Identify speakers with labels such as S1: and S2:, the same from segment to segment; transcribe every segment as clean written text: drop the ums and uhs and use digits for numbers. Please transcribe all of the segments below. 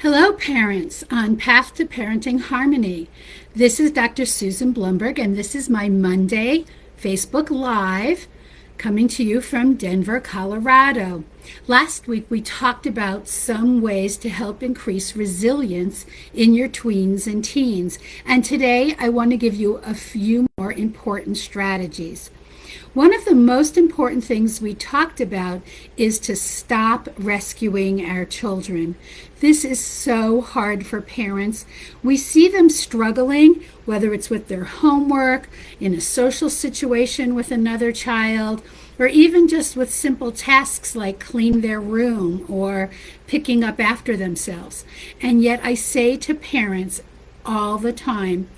S1: Hello, parents on Path to Parenting Harmony. This is Dr. Susan Blumberg, and this is my Monday Facebook Live coming to you from Denver, Colorado. Last week, we talked about some ways to help increase resilience in your tweens and teens. And today, I want to give you a few more important strategies. One of the most important things we talked about is to stop rescuing our children. This is so hard for parents. We see them struggling, whether it's with their homework, in a social situation with another child, or even just with simple tasks like clean their room or picking up after themselves. And yet I say to parents all the time,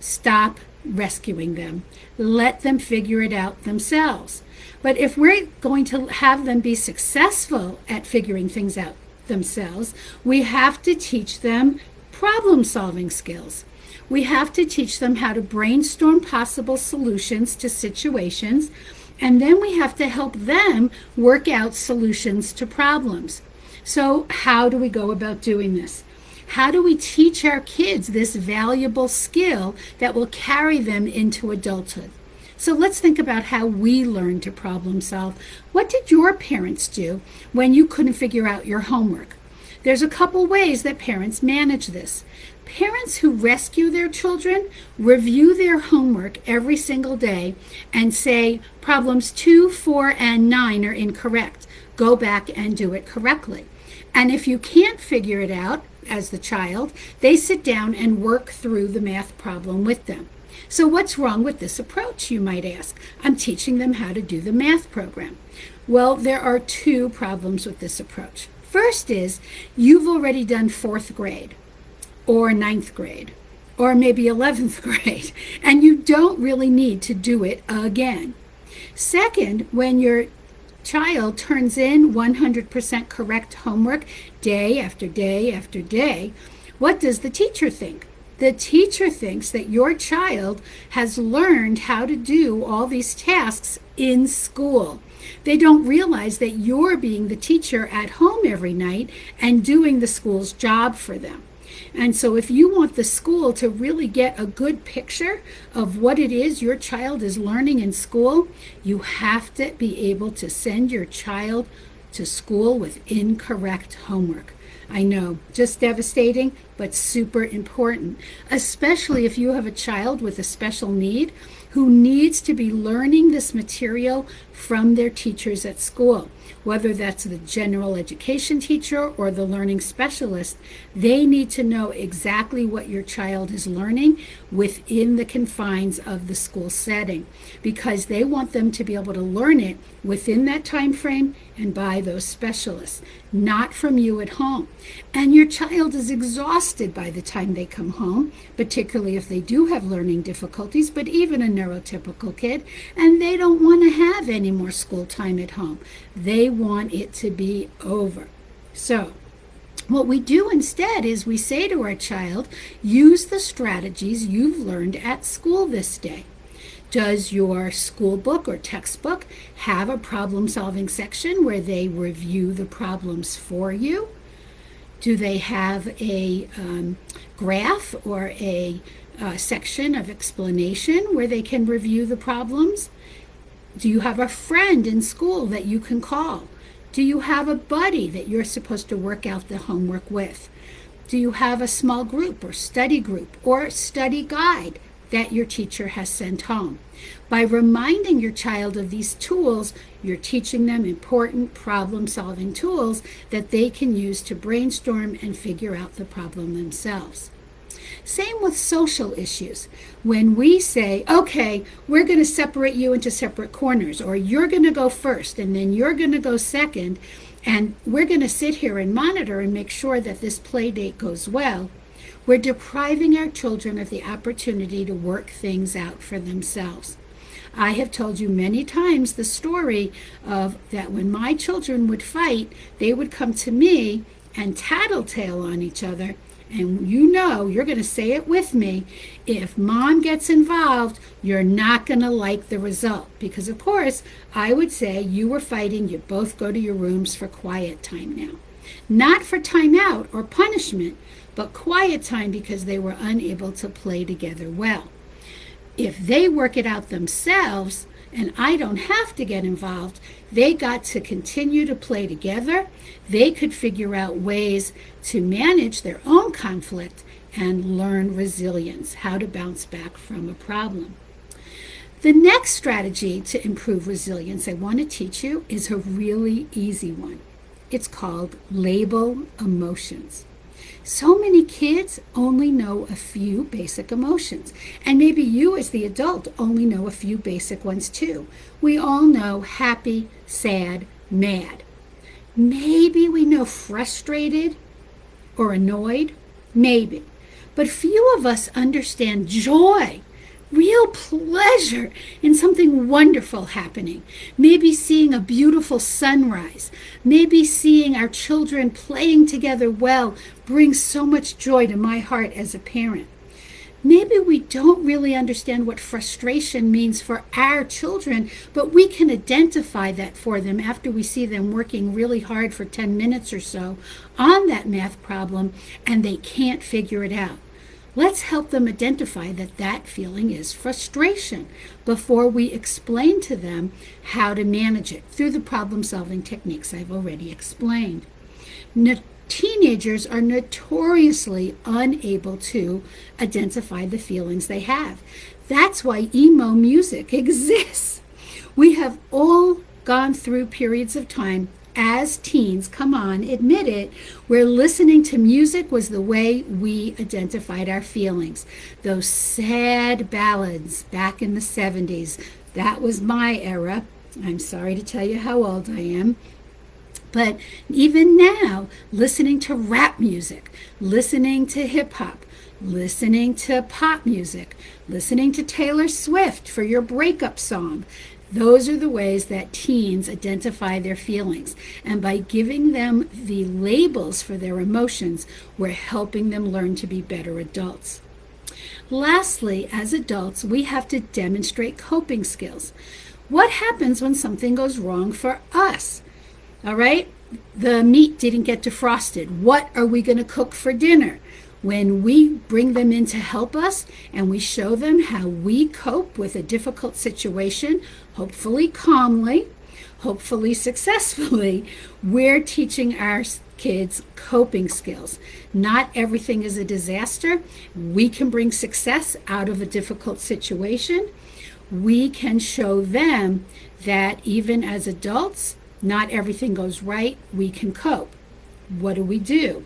S1: stop rescuing them. Let them figure it out themselves. But if we're going to have them be successful at figuring things out themselves, we have to teach them problem-solving skills. We have to teach them how to brainstorm possible solutions to situations, and then we have to help them work out solutions to problems. So how do we go about doing this? How do we teach our kids this valuable skill that will carry them into adulthood? So let's think about how we learn to problem solve. What did your parents do when you couldn't figure out your homework? There's a couple ways that parents manage this. Parents who rescue their children review their homework every single day and say problems 2, 4, and 9 are incorrect. Go back and do it correctly. And if you can't figure it out as the child, they sit down and work through the math problem with them. So what's wrong with this approach, you might ask? I'm teaching them how to do the math program. Well, there are two problems with this approach. First is you've already done 4th grade or 9th grade or maybe 11th grade, and you don't really need to do it again. Second, when your child turns in 100% correct homework day after day after day, what does the teacher think? The teacher thinks that your child has learned how to do all these tasks in school. They don't realize that you're being the teacher at home every night and doing the school's job for them. And so if you want the school to really get a good picture of what it is your child is learning in school, you have to be able to send your child to school with incorrect homework. I know, just devastating, but super important, especially if you have a child with a special need who needs to be learning this material from their teachers at school. Whether that's the general education teacher or the learning specialist, they need to know exactly what your child is learning within the confines of the school setting, because they want them to be able to learn it within that time frame and by those specialists, not from you at home. And your child is exhausted by the time they come home, particularly if they do have learning difficulties, but even a neurotypical kid, and they don't want to have any more school time at home. They want it to be over. So what we do instead is we say to our child, use the strategies you've learned at school this day. Does your school book or textbook have a problem-solving section where they review the problems for you? Do they have a graph or a section of explanation where they can review the problems? Do you have a friend in school that you can call? Do you have a buddy that you're supposed to work out the homework with? Do you have a small group or study guide that your teacher has sent home? By reminding your child of these tools, you're teaching them important problem-solving tools that they can use to brainstorm and figure out the problem themselves. Same with social issues. When we say, okay, we're going to separate you into separate corners, or you're going to go first and then you're going to go second, and we're going to sit here and monitor and make sure that this play date goes well, we're depriving our children of the opportunity to work things out for themselves. I have told you many times the story of that when my children would fight, they would come to me and tattletale on each other. And you know, you're going to say it with me, if mom gets involved, you're not going to like the result. Because, of course, I would say you were fighting, you both go to your rooms for quiet time now. not for time out or punishment, but quiet time because they were unable to play together well. If they work it out themselves and I don't have to get involved, they got to continue to play together. They could figure out ways to manage their own conflict and learn resilience, how to bounce back from a problem. The next strategy to improve resilience I want to teach you is a really easy one. It's called label emotions. So many kids only know a few basic emotions, and maybe you as the adult only know a few basic ones too. We all know happy, sad, mad. Maybe we know frustrated or annoyed, maybe. But few of us understand joy, real pleasure in something wonderful happening. Maybe seeing a beautiful sunrise. Maybe seeing our children playing together well brings so much joy to my heart as a parent. Maybe we don't really understand what frustration means for our children, but we can identify that for them after we see them working really hard for 10 minutes or so on that math problem and they can't figure it out. Let's help them identify that that feeling is frustration before we explain to them how to manage it through the problem-solving techniques I've already explained. Teenagers are notoriously unable to identify the feelings they have. That's why emo music exists. We have all gone through periods of time as teens, come on, admit it, where listening to music was the way we identified our feelings. Those sad ballads back in the 70s, that was my era. I'm sorry to tell you how old I am. But even now, listening to rap music, listening to hip hop, listening to pop music, listening to Taylor Swift for your breakup song, those are the ways that teens identify their feelings. And by giving them the labels for their emotions, we're helping them learn to be better adults. Lastly, as adults, we have to demonstrate coping skills. What happens when something goes wrong for us? All right, the meat didn't get defrosted. What are we going to cook for dinner? When we bring them in to help us and we show them how we cope with a difficult situation, hopefully calmly, hopefully successfully, we're teaching our kids coping skills. Not everything is a disaster. We can bring success out of a difficult situation. We can show them that even as adults, not everything goes right. We can cope. What do?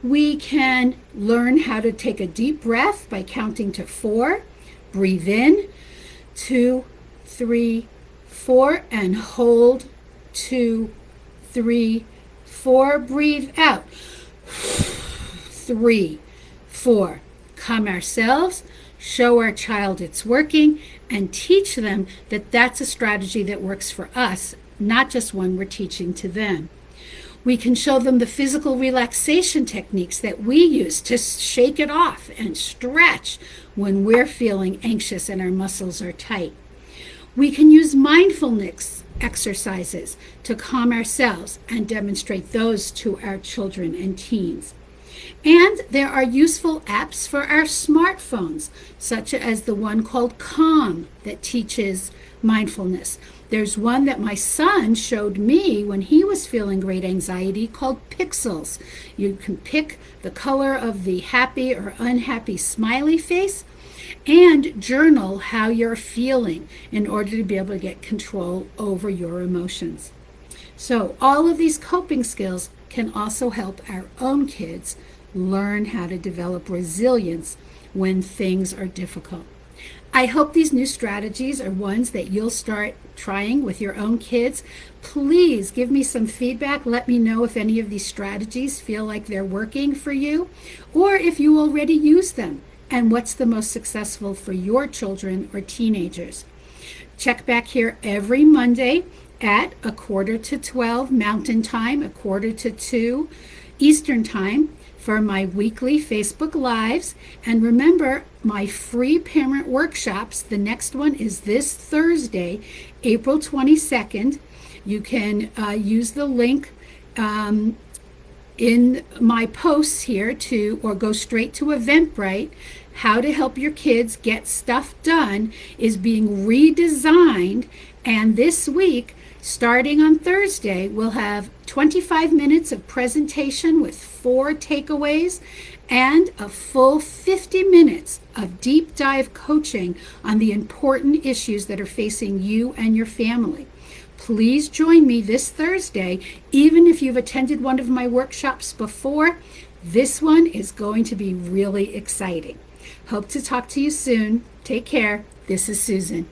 S1: We can learn how to take a deep breath by counting to 4. Breathe in, 2, 3, 4, and hold 2, 3, 4. Breathe out. 3, 4. Calm ourselves, show our child it's working, and teach them that that's a strategy that works for us, not just one we're teaching to them. We can show them the physical relaxation techniques that we use to shake it off and stretch when we're feeling anxious and our muscles are tight. We can use mindfulness exercises to calm ourselves and demonstrate those to our children and teens. And there are useful apps for our smartphones, such as the one called Calm that teaches mindfulness. There's one that my son showed me when he was feeling great anxiety called Pixels. You can pick the color of the happy or unhappy smiley face and journal how you're feeling in order to be able to get control over your emotions. So all of these coping skills can also help our own kids learn how to develop resilience when things are difficult. I hope these new strategies are ones that you'll start trying with your own kids. Please give me some feedback. Let me know if any of these strategies feel like they're working for you, or if you already use them, and what's the most successful for your children or teenagers. Check back here every Monday at 11:45 Mountain Time, 11:45 Eastern Time, for my weekly Facebook Lives. And remember, my free parent workshops, the next one is this Thursday, April 22nd. You can use the link in my posts here or go straight to Eventbrite. How to help your kids get stuff done is being redesigned, and this week, starting on Thursday, we'll have 25 minutes of presentation with 4 takeaways and a full 50 minutes of deep dive coaching on the important issues that are facing you and your family. Please join me this Thursday. Even if you've attended one of my workshops before, this one is going to be really exciting. Hope to talk to you soon. Take care. This is Susan.